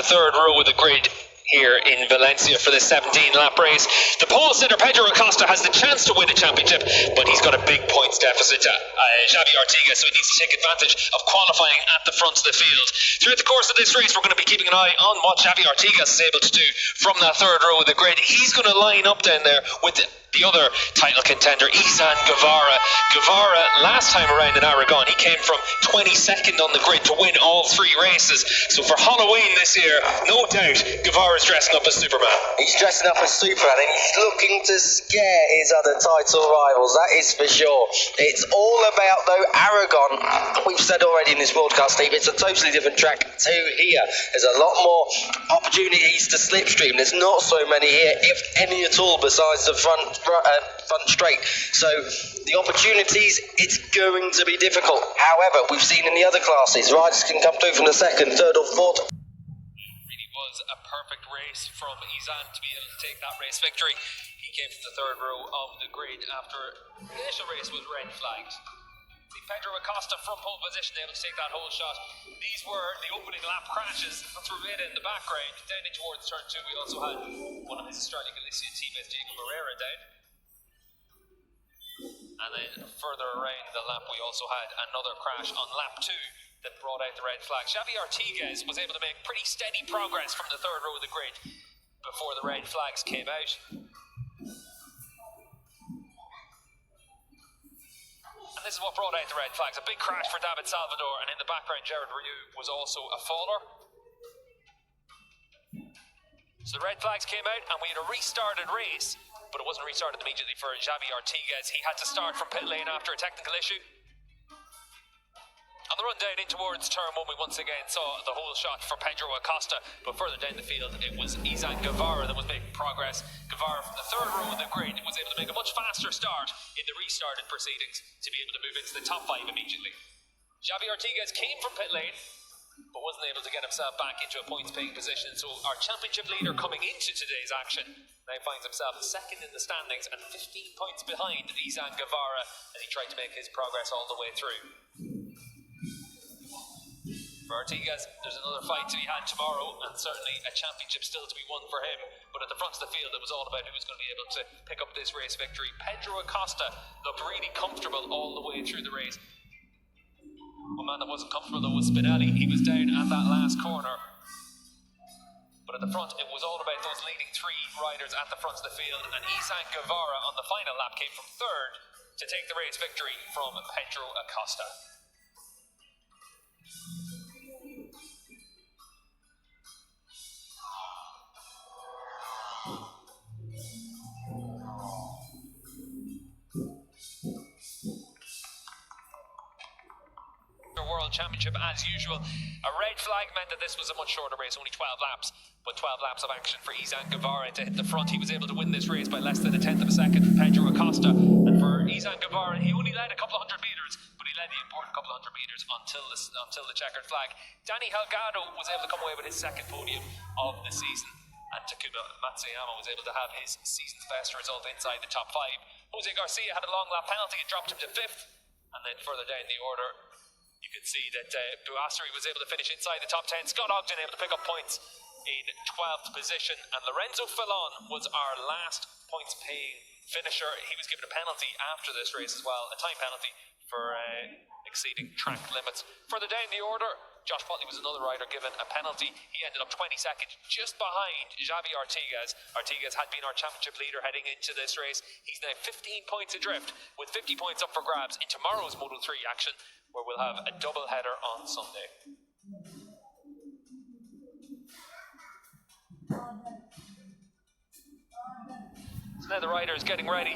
third row of the grid here in Valencia for this 17-lap race. The pole sitter Pedro Acosta has the chance to win a championship, but he's got a big points deficit to Xavi Artigas, so he needs to take advantage of qualifying at the front of the field. Throughout the course of this race, we're going to be keeping an eye on what Xavi Artigas is able to do from that third row of the grid. He's going to line up down there with the other title contender, Izan Guevara. Guevara, last time around in Aragon, he came from 22nd on the grid to win all three races. So for Halloween this year, no doubt, Guevara's dressing up as Superman. He's dressing up as Superman and he's looking to scare his other title rivals, that is for sure. It's all about, though, Aragon. We've said already in this broadcast, Steve, it's a totally different track to here. There's a lot more opportunities to slipstream. There's not so many here, if any at all, besides the front straight. So the opportunities, it's going to be difficult. However, we've seen in the other classes, riders can come through from the second, third or fourth. Really was a perfect race from Izan to be able to take that race victory. He came from the third row of the grid after the initial race was red flagged. See Pedro Acosta from pole position, able to take that whole shot. These were the opening lap crashes through it in the background. Down in towards turn 2, we also had one of his Australian Galician teammates, Diego Barrera, down. And then further around the lap, we also had another crash on lap 2 that brought out the red flag. Xavi Artigas was able to make pretty steady progress from the third row of the grid before the red flags came out. And this is what brought out the red flags. A big crash for David Salvador, and in the background, Gerard Rieu was also a faller. So the red flags came out, and we had a restarted race. But it wasn't restarted immediately for Xavi Artigas. He had to start from pit lane after a technical issue. On the run down in towards turn 1, we once again saw the whole shot for Pedro Acosta, but further down the field it was Izan Guevara that was making progress. Guevara from the third row of the grid was able to make a much faster start in the restarted proceedings to be able to move into the top 5 immediately. Xavi Artigas came from pit lane, but wasn't able to get himself back into a points-paying position. So our championship leader coming into today's action now finds himself second in the standings and 15 points behind Izan Guevara as he tried to make his progress all the way through. For Artigas, there's another fight to be had tomorrow, and certainly a championship still to be won for him. But at the front of the field, it was all about who was going to be able to pick up this race victory. Pedro Acosta looked really comfortable all the way through the race. One man that wasn't comfortable though was Spanyol. He was down at that last corner. But at the front, it was all about those leading 3 riders at the front of the field. And Izan Guevara on the final lap came from third to take the race victory from Pedro Acosta. World Championship as usual. A red flag meant that this was a much shorter race, only 12 laps, but 12 laps of action for Izan Guevara to hit the front. He was able to win this race by less than a tenth of a second from Pedro Acosta, and for Izan Guevara, he only led a couple of 100 metres, but he led the important couple of 100 metres until the checkered flag. Danny Delgado was able to come away with his second podium of the season, and Takuma Matsuyama was able to have his season's best result inside the top 5. Jose Garcia had a long lap penalty and dropped him to 5th, and then further down the order you can see that Buassery was able to finish inside the top 10. Scott Ogden able to pick up points in 12th position, and Lorenzo Fallon was our last points paying finisher. He was given a penalty after this race as well, a time penalty for exceeding track limits. Further down the order, Josh Potley was another rider given a penalty. He ended up 22nd, just behind Xavi Artigas. Artigas had been our championship leader heading into this race. He's now 15 points adrift, with 50 points up for grabs in tomorrow's Moto3 action, where we'll have a double header on Sunday. So now the rider is getting ready.